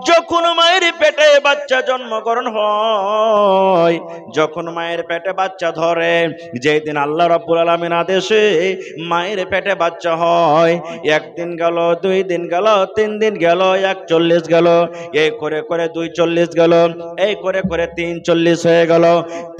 যখন মায়ের পেটে বাচ্চা জন্মগ্রহণ হয়, যখন মায়ের পেটে বাচ্চা ধরে, যেই দিন আল্লাহ রাব্বুল আলামিন আদেশে মায়ের পেটে বাচ্চা হয়, একদিন গেল, 2 দিন গেল, 3 দিন গেল, 41 গেল, এই করে করে 240 গেল, এই করে করে 340 হয়ে গেল।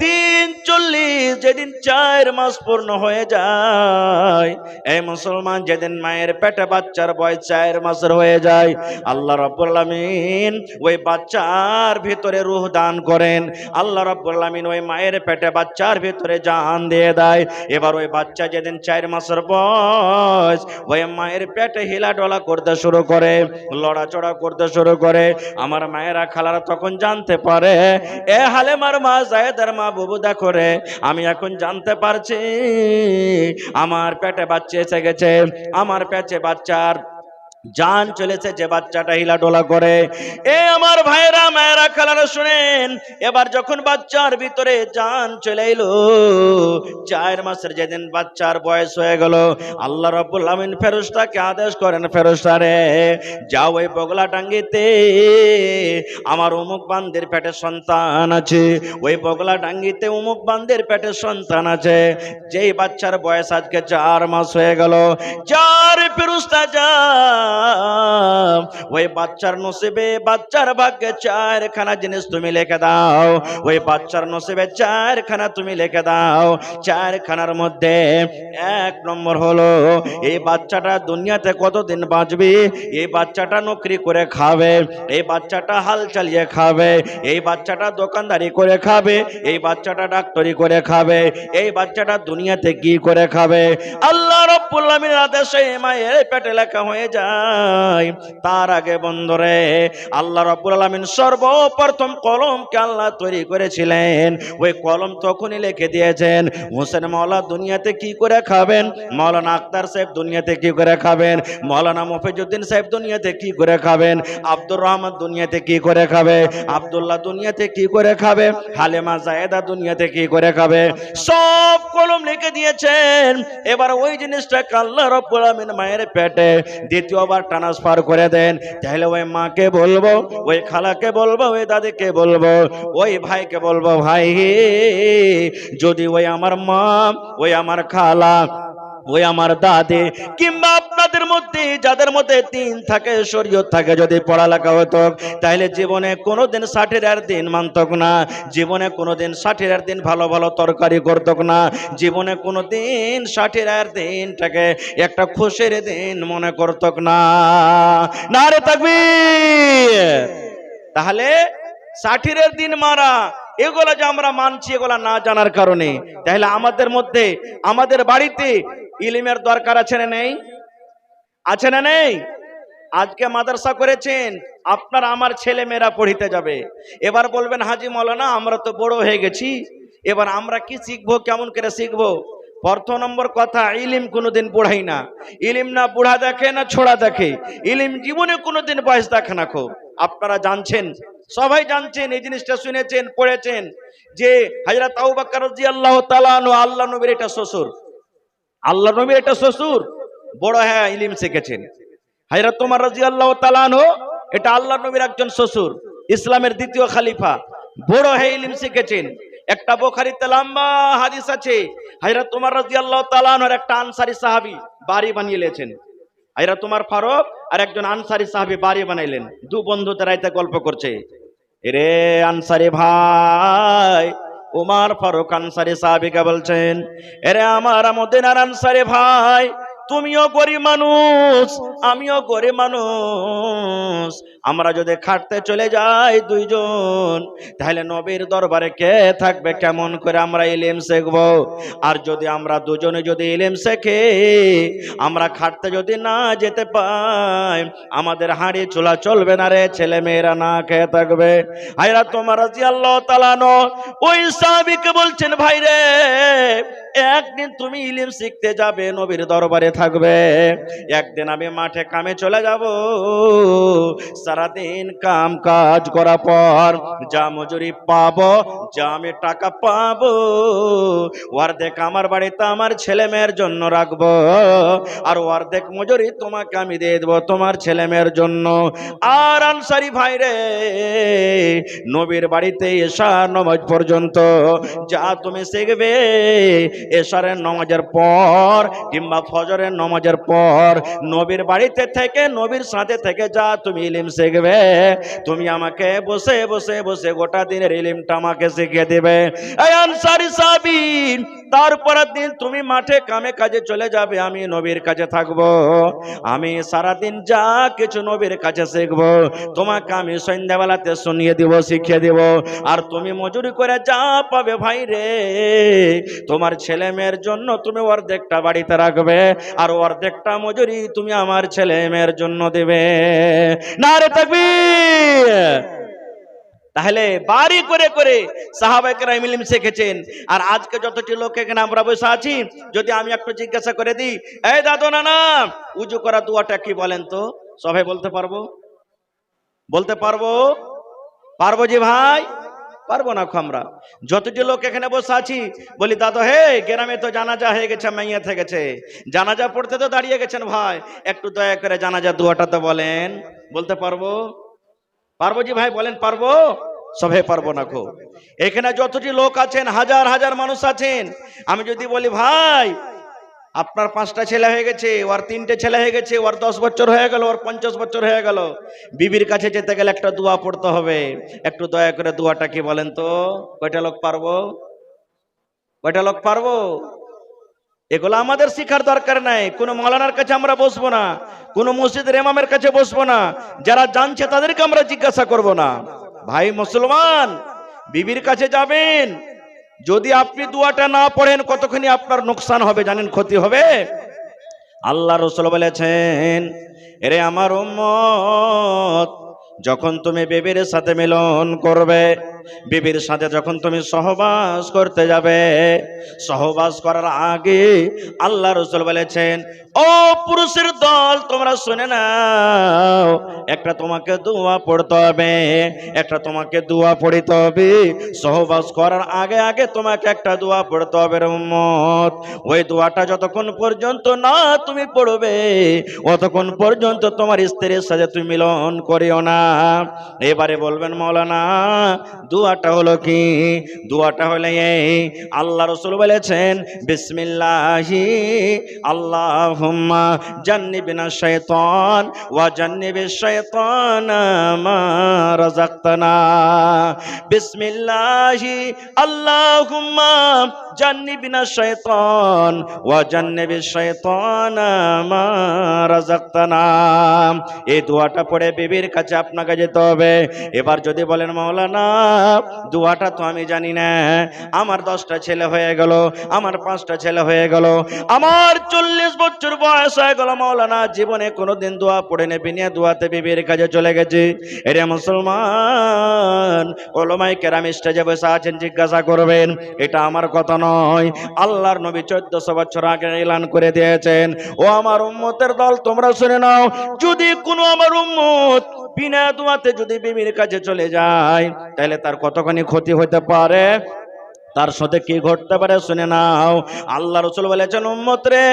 340 যেদিন 4 মাস পূর্ণ হয়ে যায়, এই মুসলমান, যেদিন মায়ের পেটে বাচ্চার বয়স 4 মাসের হয়ে যায়, আল্লাহ রাব্বুল আলামিন ওই বাচ্চার ভিতরে রূহ দান করেন। আল্লাহ রাব্বুল আলামিন ওই মায়ের পেটে বাচ্চার ভিতরে জান দিয়ে দেয়। এবার ওই বাচ্চা যেদিন 4 মাসের বয়স, ওই মায়ের পেটে হিলাডোলা করতে শুরু করে, লড়াচড়া করতে শুরু করে। আমার মায়েরা খালারা তখন জানতে পারে, এ হালেমার মা, জায়েদার মা, বুবু দেখো রে, আমি এখন জানতে পারছি আমার পেটে বাচ্চা এসে গেছে, আমার পেটে বাচ্চার জান চলেছে, যে বাচ্চাটা হিলাডোলা করে। এ আমার ভাইরা, মায়েরা, খালারা শুনেন, এবার যখন বাচ্চার ভিতরে জান চলে এলো, 4 মাসের যেদিন বাচ্চার বয়স হয়ে গেল, আল্লাহ রাব্বুল আমিন ফেরেশতাকে আদেশ করেন, ফেরেশতা রে, যাও ওই বগলা ডাঙ্গিতে আমার অমুক বান্দির পেটে সন্তান আছে, ওই বগলা ডাঙ্গিতে অমুক বান্দির পেটে সন্তান আছে, যেই বাচ্চার বয়স আজকে 4 মাস হয়ে গেল। 4 ফেরেশতা যা ওই বাচ্চার নসিবে, বাচ্চার ভাগ্যে 4খানা জিনিস তুমি লিখে দাও, ওই বাচ্চার নসিবে 4খানা তুমি লিখে দাও। 4খানার মধ্যে 1 নম্বর হলো, এই বাচ্চাটা দুনিয়াতে কতদিন বাঁচবে, এই বাচ্চাটা নকরি করে খাবে, এই বাচ্চাটা হাল চালিয়ে খাবে, এই বাচ্চাটা দোকানদারি করে খাবে, এই বাচ্চাটা ডাক্তারি করে খাবে, এই বাচ্চাটা দুনিয়াতে কি করে খাবে। আল্লাহ রাব্বুল আলামিনের আদেশে মায়ের পেটে লেখা হয়ে যায়। তার আগে বন্ধুরে, আল্লাহ রাব্বুল আলামিন সর্বপ্রথম কলমকে আল্লাহ তৈরি করেছিলেন, ওই কলম তখনই লিখে দিয়েছেন, হোসেন মাওলা দুনিয়াতে কি করে খাবেন, মাওলানা আক্তার সাহেব দুনিয়াতে কি করে খাবেন, মাওলানা মফিজউদ্দিন সাহেব দুনিয়াতে কি করে খাবেন, আব্দুর রহমান দুনিয়াতে কি করে খাবে, আব্দুল্লাহ দুনিয়াতে কি করে খাবে, হালেমা জায়েদা দুনিয়াতে কি করে খাবে, সব কলম লিখে দিয়েছেন। এবার ওই জিনিসটাকে আল্লাহ রাব্বুল আলামিন মায়ের পেটে দ্বিতীয়বার ট্রান্সফার করে দেন। তাহলে ওই মাকে বলবো, ওই খালাকে বলবো, ওই দাদিকে বলবো, ওই ভাইকে বলবো, ভাই যদি ওই আমার মা, ওই আমার খালা, ওই আমার দাদি, কিংবা আপনাদের মধ্যে যাদের মধ্যে 3 থাকে, শরীয়ত থাকে, যদি পড়ালেখা হতো, তাহলে জীবনে কোনোদিন 60-এর দিন মানতক না, জীবনে কোনোদিন 60-এর দিন ভালো ভালো তরকারি করতক না, জীবনে কোনোদিন 60-এর দিনটাকে একটা খুশির দিন মনে করতক না। নারে তাকবীর। তাহলে 60-এর দিন মারা, এগুলো যে আমরা মানছি, এগুলো না জানার কারণে। তাহলে আমাদের মধ্যে, আমাদের বাড়িতে ইলমের দরকার আছে না নেই? আছে না নেই? আজকে মাদ্রাসা করেছেন, আপনার আমার ছেলে মেয়েরা পড়িতে যাবে, এবার বলবেন, হাজি মাওলানা আমরা তো বড় হয়ে গেছি, এবার আমরা কি শিখবো, কেমন করে শিখবো? প্রথম নম্বর কথা, ইলম কোনোদিন বুড়াই না, ইলম না বুড়া দেখে না ছোড়া দেখে, ইলম জীবনে কোনোদিন বয়স দেখে না। খুব আপনারা জানছেন, সবাই জানছেন, এই জিনিসটা শুনেছেন, পড়েছেন, যে হযরত আবু বকর রাদিয়াল্লাহু তাআলা আনহু আল্লাহ নবীর এটা শ্বশুর, আল্লাহ নবীর এটা শ্বশুর, বড় হ্যাঁ ইলম শিখেছেন। হযরত ওমর রাদিয়াল্লাহু তাআলা আনহু এটা আল্লাহ নবীর একজন শ্বশুর, ইসলামের দ্বিতীয় খলিফা, বড় হয়ে ইলম শিখেছেন। একটা বুখারীতে লম্বা হাদিস আছে, হযরত ওমর রাদিয়াল্লাহু তাআলা আনহুর একটা আনসারী সাহাবী বাড়ি বানিয়ে নিয়েছেন। হযরত ওমর ফারুক আর একজন আনসারী সাহাবী বাড়ি বানাইলেন, 2 বন্ধুতে রাইতে গল্প করছে। এরে আনসারী ভাই, ওমর ফারুক আনসারী সাহাবীকে বলছেন, এরে আমার মদিনার আনসারী ভাই, তুমিও গরিব মানুষ, আমিও গরিব মানুষ, আমরা যদি খাটতে চলে যাই 2 জন, তাহলে নবীর দরবারে কে থাকবে, কেমন করে আমরা ইলম শিখব? আর যদি আমরা 2 জনে যদি ইলম শিখে আমরা খাটতে যদি না যেতে পাই, আমাদের হাঁড়ি চুলা চলবে না রে, ছেলে মেয়েরা না খেয়ে থাকবে। হযরত ওমর রাদিয়াল্লাহু তাআলা ওই সাহাবীকে বলছেন, ভাই রে একদিন তুমি ইলম শিখতে যাবে, নবীর দরবারে থাকবে, একদিন আমি মাঠে কামে চলে যাব, সারাদিন কাম কাজ করার পর যা মজুরি পাবো, যা আমি টাকা পাবো, অর্ধেক আমার বাড়িতে আমার ছেলে মেয়ের জন্য রাখবো, আর অর্ধেক মজুরি তোমাকে আমি দিয়ে দেবো তোমার ছেলে মেয়ের জন্য। আর আনসারী ভাইরে, নবীর বাড়িতে এশার নামাজ পর্যন্ত যা তুমি শিখবে, এশারের নামাজের পর কিংবা ফজরের নামাজের পর নবীর বাড়িতে থেকে, নবীর সাথে থেকে যা তুমি ইলম শিখবে, তুমি আমাকে বসে বসে বসে গোটা দিনের ইলমটা আমাকে শিখিয়ে দেবে। এই আনসারী সাহাবী, তারপরের দিন তুমি মাঠে কামে কাজে চলে যাবে, আমি নবীর কাছে থাকবো, আমি সারাদিন যা কিছু নবীর কাছে শিখবো তোমাকে আমি সন্ধ্যাবেলাতে শুনিয়ে দিব, শিখিয়ে দিব। আর তুমি মজুরি করে যা পাবে ভাই রে, তোমার ছেলে মেয়ের জন্য তুমি অর্ধেকটা বাড়িতে রাখবে, আর অর্ধেকটা মজুরি তুমি আমার ছেলে মেয়ের জন্য দেবে। নারে তাকবীর। তাহলে বাড়ি করে করে সাহাবায়ে কেরাম ইলম শিখেছেন। আর আজকে যতটি লোক এখানে আমরা বসে আছি, যদি আমি একটু জিজ্ঞাসা করে দিই, এই দাদু নানা, উজু করা দোয়াটা কি বলেন তো? সবাই বলতে পারবো? বলতে পারবো? পারবো জি ভাই? পারবো না আমরা। যতটি লোক এখানে বসে আছি বলি, দাদা হে, গ্রামে তো জানাজা হয়ে গেছে, মাইয়া থেকে গেছে, জানাজা পড়তে তো দাঁড়িয়ে গেছেন ভাই, একটু দয়া করে জানাজা দোয়াটা তো বলেন। বলতে পারবো? পারবো জি ভাই, বলেন পারবো? সবাই পারবো না খো। এখানে যতটি লোক আছেন, হাজার হাজার মানুষ আছেন, আমি যদি বলি ভাই আপনার 5টা ছেলে হয়ে গেছে, ওর 3টে ছেলে হয়ে গেছে, ওর 10 বছর হয়ে গেল, ওর 50 বছর হয়ে গেল, বিবির কাছে যেতে গেলে একটা দোয়া পড়তে হবে, একটু দয়া করে দোয়াটা কি বলেন তো? কয়টা লোক পারবো? কয়টা লোক পারবো? এগুলো আমাদের শিখার দরকার নাই। কোনো মাওলানার কাছে আমরা বসবো না, কোনো মসজিদের ইমামের কাছে বসবো না, যারা জানছে তাদেরকে আমরা জিজ্ঞাসা করব না। ভাই মুসলমান, বিবির কাছে যাবেন, যদি আপনি দোয়াটা না পড়েন কতখানি আপনার নোকসান হবে জানেন, ক্ষতি হবে। আল্লাহ রাসূল বলেছেন, এরে আমার উম্মত, যখন তুমি বিবির সাথে মিলন করবে, বিবির সাথে যখন তুমি সহবাস করতে যাবে, সহবাস করার আগে আল্লাহ রাসূল বলেছেন, ও পুরুষের দল তোমরা শুনে নাও, একটা তোমাকে দোয়া পড়তে হবে, একটা তোমাকে দোয়া পড়তে হবে। সহবাস করার আগে আগে তোমাকে একটা দোয়া পড়তে হবে রে উম্মত। ওই দোয়াটা যতক্ষণ পর্যন্ত না তুমি পড়বে, অতক্ষণ পর্যন্ত তোমার স্ত্রীর সাথে তুমি মিলন করিও না। এবারে বলবেন মাওলানা দোয়াটা হলো কি? দোয়াটা হলো এই, আল্লাহ রাসূল বলেছেন, বিসমিল্লাহি আল্লাহুম্মা জান্নিবিনা শাইতান ওয়া জান্নিবিশ শাইতানা মা রাযাকতানা। বিসমিল্লাহি আল্লাহুম্মা জান্নিবিনা শাইতান ওয়া জান্নিবিশ শাইতানা মা রাযাকতানা। এই দোয়াটা পড়ে বিবির কাছে আপনাকে যেতে হবে। এবার যদি বলেন মাওলানা দোয়াটা তো আমি জানি না, আমার 10টা ছেলে হয়ে গেল, আমার 5টা ছেলে হয়ে গেল, আমার 40 বছর বয়স হয়ে গেল, মাওলানা জীবনে কোনোদিন দোয়া পড়ে নেবি না, দোয়াতে বিবির কাছে চলে গেছি। এরে মুসলমান, ওলামায়ে কেরাম স্টেজে বসে আছেন, জিজ্ঞাসা করবেন, এটা আমার কথা নয়, আল্লাহর নবী 1400 বছর আগে এলান করে দিয়েছেন। ও আমার উম্মতের দল তোমরা শুনে নাও, যদি কোনো আমার উম্মত বিনা দোয়াতে যদি বিবির কাছে চলে যায়, তাহলে তার কতখানি ক্ষতি হতে পারে, তার সাথে কি ঘটতে পারে শুনে নাও। আল্লাহ রাসূল বলেছেন, উম্মত রে,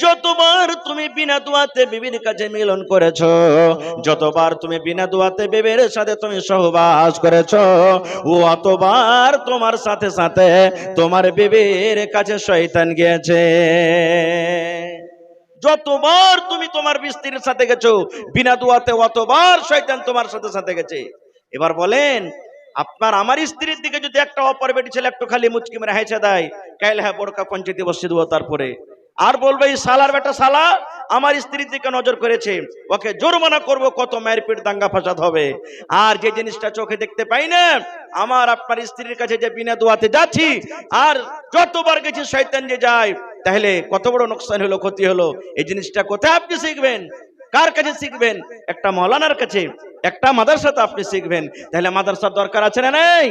যতবার তুমি বিনা দোয়াতে বিবির কাছে মিলন করেছো, যতবার তুমি বিনা দোয়াতে বিবির সাথে তুমি সহবাস করেছো, অতবার তোমার সাথে সাথে তোমার বিবির কাছে শয়তান গিয়েছে। যতবার তুমি তোমার স্ত্রীর সাথে গেছো বিনা দোয়াতে, অতবার শয়তান তোমার সাথে সাথে গেছে। এবার বলেন, আপনার আমার স্ত্রীর দিকে যদি একটা অপর বেটি ছেলে একটু খালি মুচকি মেরে হেসে দেয়, কাইলে হ্যাঁ বড়কা পঞ্চায়েতে বসিয়ে দেবো, তারপরে আর বলবে এই শালার বেটা শালা আমার স্ত্রীর দিকে নজর করেছে, ওকে জরিমানা করব, কত মায়ের পিঠ দাঙ্গা ফাসাদ হবে। আর যে জিনিসটা চোখে দেখতে পাই না, আমার আপনার স্ত্রীর কাছে যে বিনা দোয়াতে যাচ্ছি আর যতবার গেছি শয়তান যে যায়, তাহলে কত বড় নোকসান হলো, ক্ষতি হলো। এই জিনিসটা কোথায় আপনি শিখবেন? কার কাছে শিখবেন? একটা মাওলানার কাছে, একটা মাদ্রাসাতে আপনি শিখবেন। তাহলে মাদ্রাসার দরকার আছে না নেই?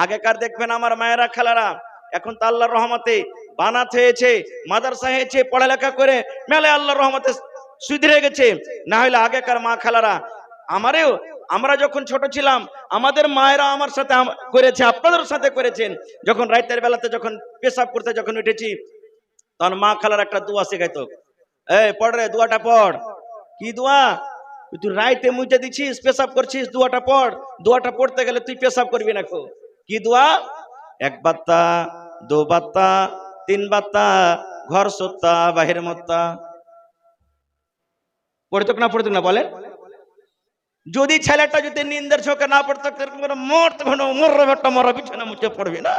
আগেকার দেখবেন আমার মায়েরা খালারা এখন তো আল্লাহর রহমতে বানাত হয়েছে, মাদ্রাসা হয়েছে, পড়ালেখা করে মেলে আল্লাহর রহমতে সুধরে গেছে। না হলে আগেকার মা খালারা, আমরা যখন ছোট ছিলাম আমাদের মায়েরা আমার সাথে করেছে, আপনাদের সাথে করেছেন। যখন রাতের বেলাতে যখন পেশাব করতে যখন উঠেছি, তখন মা খালার একটা দোয়া শেখাইতো, এই পড় রে, দোয়াটা পড়। কি দোয়া? তুই রাইতে মুইতে দিছিস, পেশাব করছিস, দোয়াটা পড়। দোয়াটা পড়তে গেলে তুই পেশাব করবি না। কি দোয়া? এক বাত্তা, দো বাত্তা, তিন বাত্তা, ঘর সত্তা বাহির মত্তা। পড়তো না পড়তো না বলেন? যদি ছেলেটা যদি নিন্দের চোখে না পড়তো, মরা বিছানা মুছে পড়বি না।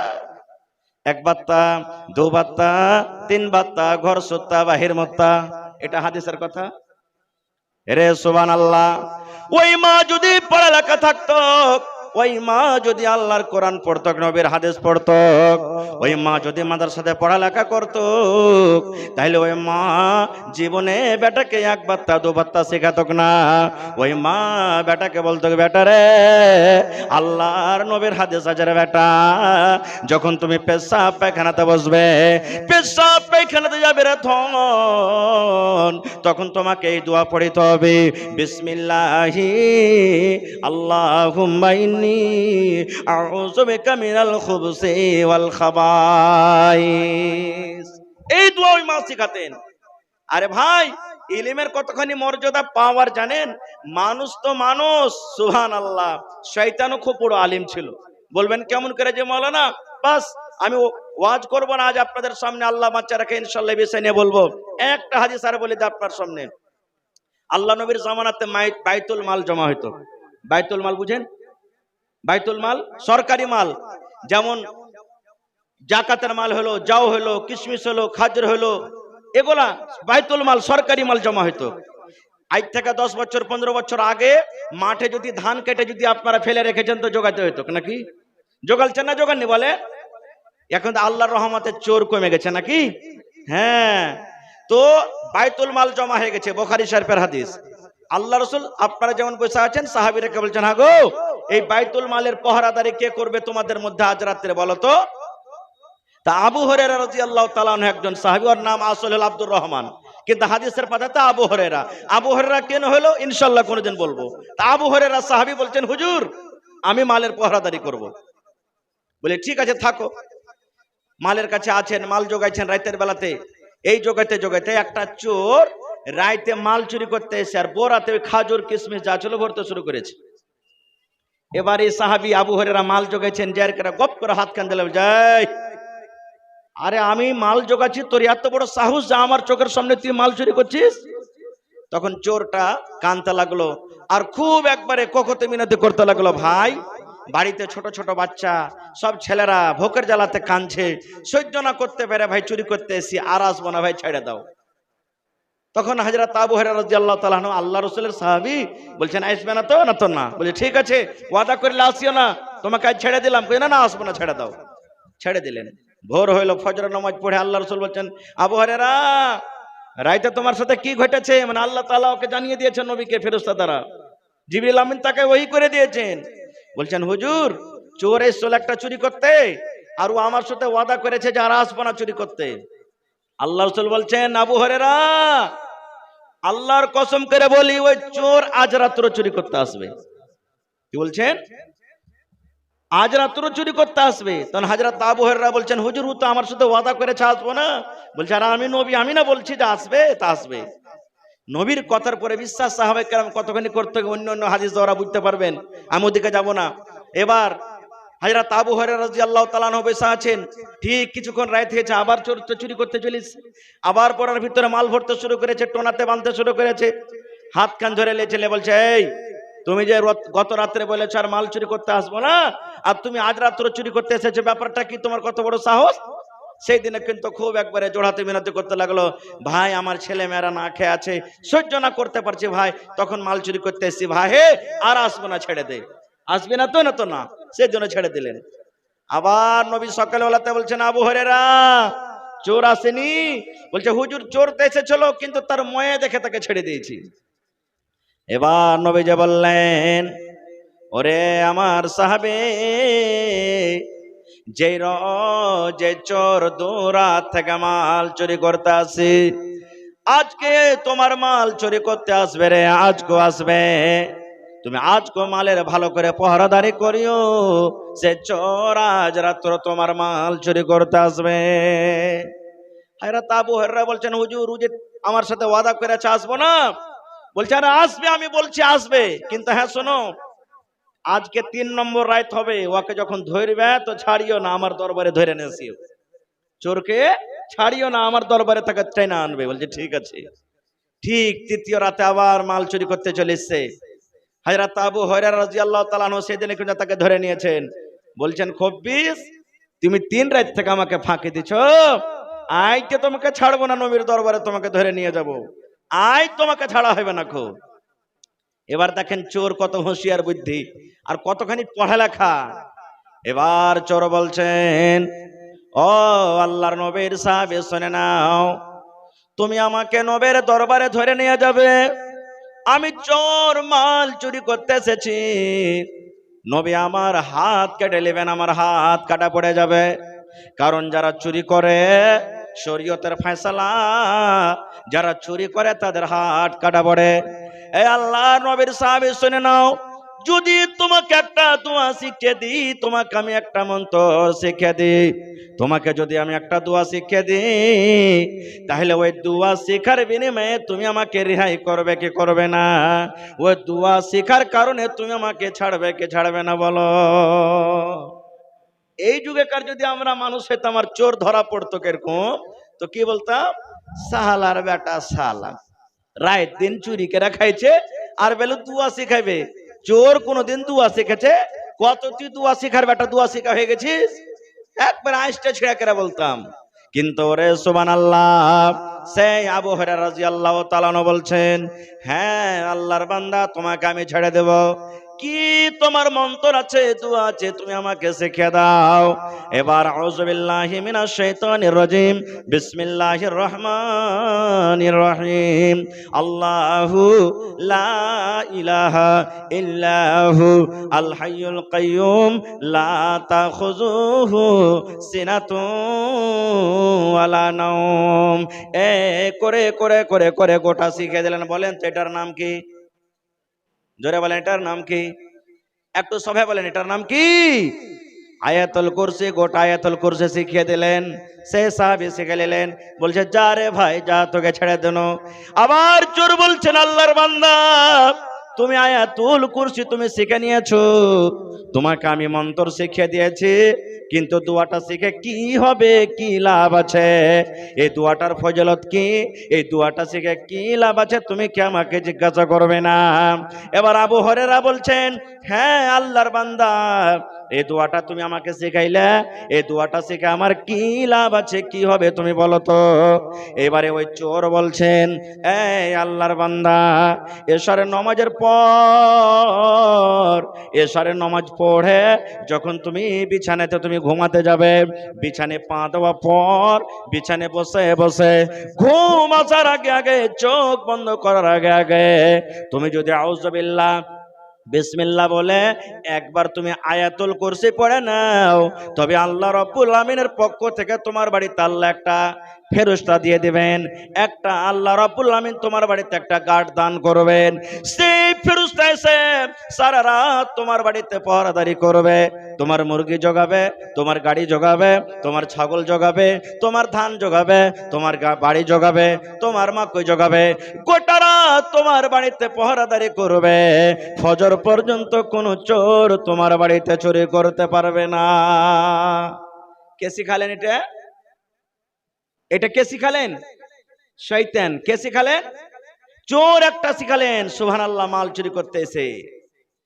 এক বাত্তা, দো বাত্তা, তিন বাত্তা, ঘর সত্তা বাহির মত্তা। এটা হাদিসের কথা। রে সুবহানাল্লাহ। ওই মা যদি পড়ালেখা থাকতো, ওই মা যদি আল্লাহর কোরআন পড়তো, নবীর হাদিস পড়তো, ওই মা যদি মাদ্রাসাতে পড়ালেখা করতো, তাহলে ওই মা জীবনে বেটাকে এক বাত্তা দু বাত্তা শেখাতো না। ওই মা বেটাকে বলতো, বেটা রে, আল্লাহর নবীর হাদিস আছে রে বেটা, যখন তুমি পেশাব পায়খানাতে বসবে, পেশাব পায়খানাতে যাবে রে তখন তোমাকে এই দোয়া পড়িতে হবে, বিসমিল্লাহি আল্লাহুম্মা ইন্নী আউযু বিকা মিনাল খুবুসি ওয়াল খাবাইস। এই দোয়া ওই মা শিখাতেন। আরে ভাই, ইলমের কতখানি মর্যাদা পাওয়ার জানেন? মানুষ তো মানুষ, সুবহানাল্লাহ, শয়তানও খুব বড় আলিম ছিল। বলবেন কেমন করে যে মাওলানা? বাস আমি ওয়াজ করব না আজ আপনাদের সামনে, আল্লাহ বাচ্চা রাখে ইনশাআল্লাহ বিষয় নিয়ে বলবো। একটা হাদিস আর বলে দিই আপনার সামনে। আল্লাহ নবীর জামানাতে বাইতুল মাল জমা হইতো। বাইতুল মাল বুঝেন? বাইতুল মাল সরকারি মাল, যেমন জাকাতের মাল হলো, যাও হলো, কিশমিশ হলো, খাজর হলো, এগুলা বাইতুল মাল সরকারি মাল জমা হইতো। আজ থেকে 10 বছর 15 বছর আগে মাঠে যদি ধান কেটে যদি আপনারা ফেলে রেখেছেন তো জোগাতে হইতো নাকি? জোগালছেন না জোগাননি বলে? এখন তো আল্লাহর রহমতে চোর কমে গেছে নাকি? হ্যাঁ, তো বাইতুল মাল জমা হয়ে গেছে। বুখারী শরীফের হাদিস। আল্লাহ রাসূল আপনারা যেমন বসে আছেন, সাহাবীরা কে বলছেন, হ্যাঁ গো, এই বাইতুল মালের পহরাদারি কে করবে তোমাদের মধ্যে আজ রাতে বলো তো? তা আবু হুরায়রা রাদিয়াল্লাহু তাআলা আনহু একজন সাহাবী, ওর নাম আসল হলো আব্দুর রহমান, কিন্তু হাদিসের পাতাতে আবু হুরায়রা। আবু হুরায়রা কেন হলো ইনশাআল্লাহ কোনদিন বলবো। তা আবু হুরায়রা সাহাবী বলছেন, হুজুর আমি মালের পহরাদারি করব। বলে ঠিক আছে থাকো। মালের কাছে আছেন, মাল জোগাইছেন রাতের বেলাতে। এই জোগাইতে জোগাইতে একটা চোর রাইতে মাল চুরি করতে এসে আর বোরাতে ওই খাজুর কিশমিশ যা ছিল ভরতে শুরু করেছে। এবার এই সাহাবী আবু হুরায়রা মাল জোগাইছেন, যার করে গপ করে হাত কান দিলেন, যাই, আরে আমি মাল জোগাচ্ছি, তোর এত বড় সাহস যা আমার চোখের সামনে তুই মাল চুরি করছিস? তখন চোরটা কানতে লাগলো আর খুব একবারে কোকতে মিনতি করতে লাগলো, ভাই বাড়িতে ছোট ছোট বাচ্চা সব ছেলেরা ভোকের জ্বালাতে কাঁদছে, সহ্য না করতে পেরে ভাই চুরি করতে এসি, আর আসবো না ভাই, ছেড়ে দাও। তখন হযরত আবু হুরায়রা রাদিয়াল্লাহু তাআলা আনহু আল্লাহ রাসূলের সাহাবী বলছেন, আসবে না তো? না তো না। বলে ঠিক আছে, ওয়াদা করলে আসিও না, তোমাকে আজ ছেড়ে দিলাম। কই না না, আসবো না, ছেড়ে দাও। ছেড়ে দিলেন। ভোর হইল, ফজরের নামাজ পড়ে আল্লাহ রাসূল বলছেন, আবু হুরায়রা রাইতে তোমার সাথে কি ঘটেছে? মানে আল্লাহ তাআলা ওকে জানিয়ে দিয়েছেন নবীকে ফেরেশতা দ্বারা, জিবরিল আমিন তাকে ওহী করে দিয়েছেন। বলছেন, হুজুর চোর এসেছিল একটা চুরি করতে, আর ও আমার সাথে ওয়াদা করেছে যে আর আসবো না চুরি করতে। আল্লাহ রাসূল বলছেন, আবু হুরায়রা আল্লাহর কসম করে বলি, ওই চোর আজ রাত্রে চুরি করতে আসবে। কি বলছেন? আজ রাত্রে চুরি করতে আসবে। তখন হযরত আবু হুরায়রা বলছেন, হুজুর ও তো আমার সাথে ওয়াদা করেছে আসবো না। বলছে, আর আমি নবী, আমি না বলছি যে আসবে? তা আসবে। নবীর কথার পরে বিশ্বাস সাহাবায়ে কেরাম কতখানি করতে, অন্য অন্য হাদিস দ্বারা বুঝতে পারবেন, আমি ওদিকে যাব না। এবার হযরত আবু হুরায়রা রাদিয়াল্লাহু তাআলা আনহু বসে আছেন, ঠিক কিছুক্ষণ রাত হয়েছে, আবার চোর চুরি করতে চলেছে, আবার পড়ার ভিতরে মাল ভরতে শুরু করেছে, টোনাতে বাঁধতে শুরু করেছে, হাত কান ধরে লেচেলে বলছে, এই তুমি যে গত রাত্রে বলেছো আর মাল চুরি করতে আসবো না, আর তুমি আজ রাত্রে চুরি করতে এসেছো, ব্যাপারটা কি? তোমার কত বড় সাহস? সেই দিনে কিন্তু খুব একবারে জোড়াতে মিনতি করতে লাগলো, ভাই আমার ছেলে মেয়েরা না খেয়ে আছে, সহ্য না করতে পারছি ভাই, তখন মাল চুরি করতে এসেছি ভাই, হে আর আসবো না, ছেড়ে দে। আসবে না তো? না তো না। সেই জন্য ছেড়ে দিলেন। আবার নবী সকালবেলাতে বলছেন, আবু হুরায়রা চোর আসেনি? বলছে, হুজুর চোর তো এসেছিল, কিন্তু তার ময়ে দেখে তাকে ছেড়ে দিয়েছি। এবার নবী যে বললেন, ওরে আমার সাহাবে, যে চোর দূরাত থেকে মাল চুরি করতে আসে, আজকে তোমার মাল চুরি করতে আসবে রে, আজকে আসবে। তুমি আজকে মালের ভালো করে পহরাদারি করিও, সে চোর আজ রাত্র তোমার মাল চুরি করতে আসবে। হায়রা তাবু হেররা বলছেন, হুজুর ও যে আমার সাথে ওয়াদা করেছে আসবো না, বলছে আরে আসবে, আমি বলছি আসবে, কিন্তু হ্যাঁ শোনো, আজকে 3 নম্বর রাত হবে, ওকে যখন ধরবে তো ছাড়িও না, আমার দরবারে ধরে নেসিও। চোরকে ছাড়িও না, আমার দরবারে তাকে টেনে আনবে। বলছে ঠিক আছে। ঠিক 3য় রাতে আবার মাল চুরি করতে চলে এসছে। হযরত আবু হুরায়রা রাদিয়াল্লাহু তাআলা আনহু সেদিন কিন্তু তাকে ধরে নিয়েছেন। বলছেন খব্বিস, তুমি 3 রাত থেকে আমাকে ফাঁকি দিছো, আজকে তোমাকে ছাড়বো না, নবীর দরবারে তোমাকে ধরে নিয়ে যাব, আজ তোমাকে ছাড়া হবে না খো। এবার দেখেন চোর কত হুঁশিয়ার বুদ্ধি আর কতখানি পড়ালেখা। এবার চোর বলছেন, ও আল্লাহর নবীর সাহাবী শুনে নাও, তুমি আমাকে নবীর দরবারে ধরে নিয়ে যাবে, আমি চোর মাল চুরি করতে এসেছি, নবী আমার হাত কেটে নেবেন, আমার হাত কাটা পড়ে যাবে। কারণ যারা চুরি করে, শরীয়তের ফয়সালা, যারা চুরি করে তাদের হাত কাটা পড়ে। এই আল্লাহ নবীর সাহাবী শুনে নাও, যদি তোমাকে একটা দোয়া শিখিয়ে দিই, তোমাকে আমি একটা মন্ত্র শিখিয়ে দিই, তোমাকে যদি আমি একটা দোয়া শিখিয়ে দিই, তাহলে ওই দোয়া শেখার বিনিময়ে তুমি আমাকে রেহাই করবে কি করবে না? ওই দোয়া শেখার কারণে তুমি আমাকে ছাড়বে কি ছাড়বে না বলো? এই যুগেকার যদি আমরা মানুষ হইতাম আর চোর ধরা পড়তো কিরকম, তো কি বলতাম? সাহালার বেটা সালা, রাত দিন চুরি করে খাইছে আর বেলু দুয়া শিখাইবে। চোর কোনদিন দুয়া শিখেছে? কত তুই দুয়া শিখার বেটা, দুয়া শিখা হয়ে গেছিস? একবার আইসটা ছেড়ে করে বলতাম। কিন্তু ওরে সুবহানাল্লাহ, সেই আবু হুরায়রা রাদিয়াল্লাহু তাআলা আনহু বলছেন, হ্যাঁ আল্লাহর বান্দা, তোমাকে আমি ছেড়ে দেব। কি তোমার মন্ত্র আছে, দোয়া আছে, তুমি আমাকে শিখিয়ে দাও। এবার আউযু বিল্লাহি মিনাশ শাইতানির রাজিম, বিসমিল্লাহির রহমানির রহিম, আল্লাহু লা ইলাহা ইল্লাহু আল হাইয়ুল কাইয়্যুম লা তাখুযুহু সিনাতুন ওয়ালা নাওম। এ করে করে করে করে গোটা শিখিয়ে দিলেন। বলেন তো এটার নাম কি? জোরে বলেন এটার নাম কি? একটু সবাই বলেন এটার নাম কি? আয়াতুল কুরসি। গোটা আয়াতুল কুরসি শিখিয়ে দিলেন। সে সাহাবী শিখে নিলেন। বলছে যা রে ভাই যা, তোকে ছেড়ে দেন। আবার চোর বলছেন, আল্লাহর বান্দা, তুমি আয়াতুল কুরসি তুমি শিখে নিয়েছো, তোমাকে আমি মন্ত্র শিখিয়ে দিয়েছি, কিন্তু দোয়াটা শিখে কি হবে, কি লাভ আছে? এই দোয়াটার ফজিলত কি? এই দোয়াটা শিখে কি লাভ আছে তুমি কি আমাকে জিজ্ঞাসা করবে না? এবার আবু হুরায়রা বলছেন, হ্যাঁ আল্লাহর বান্দা, এই দোয়াটা তুমি আমাকে শিখাইলে, এই দোয়াটা শিখে আমার কি লাভ আছে, কি হবে তুমি বলো তো? এবারে ওই চোর বলছেন, এই আল্লাহর বান্দা, এশারের নামাজের পর, এশারের নামাজ পড়ে যখন তুমি বিছানাতে তুমি ঘুমাতে যাবে, বিছানে পা দেওয়ার পর বিছানে বসে বসে ঘুম আসার আগে আগে, চোখ বন্ধ করার আগে আগে তুমি যদি আউযু বিল্লাহ বিসমিল্লাহ বলে একবার তুমি আয়াতুল কুরসি পড়ে নাও, তবে আল্লাহ রাব্বুল আমিনের পক্ষ থেকে তোমার বাড়িতে আল্লাহ একটা ফেরেশতা দিয়ে দিবেন, একটা আল্লাহ রাব্বুল আমিন তোমার বাড়িতে একটা গার্ড দান করবেন। সেই ফেরেশতা এসে সারা রাত তোমার বাড়িতে পহরাদারি করবে, তোমার মুরগি জগাবে, তোমার গাড়ি জগাবে, তোমার ছাগল জগাবে, তোমার ধান জগাবে, তোমার বাড়ি জগাবে, তোমার মাকই জগাবে, গোটা রাত তোমার বাড়িতে পহরাদারি করবে। ফজর পর্যন্ত কোনো চোর তোমার বাড়িতে চুরি করতে পারবে না। কে শিখালেন এটা? এটা কে শিখালেন? শয়তান। কে শিখালেন? চোর একটা শিখালেন। সুবহানাল্লাহ, মাল চুরি করতে এসে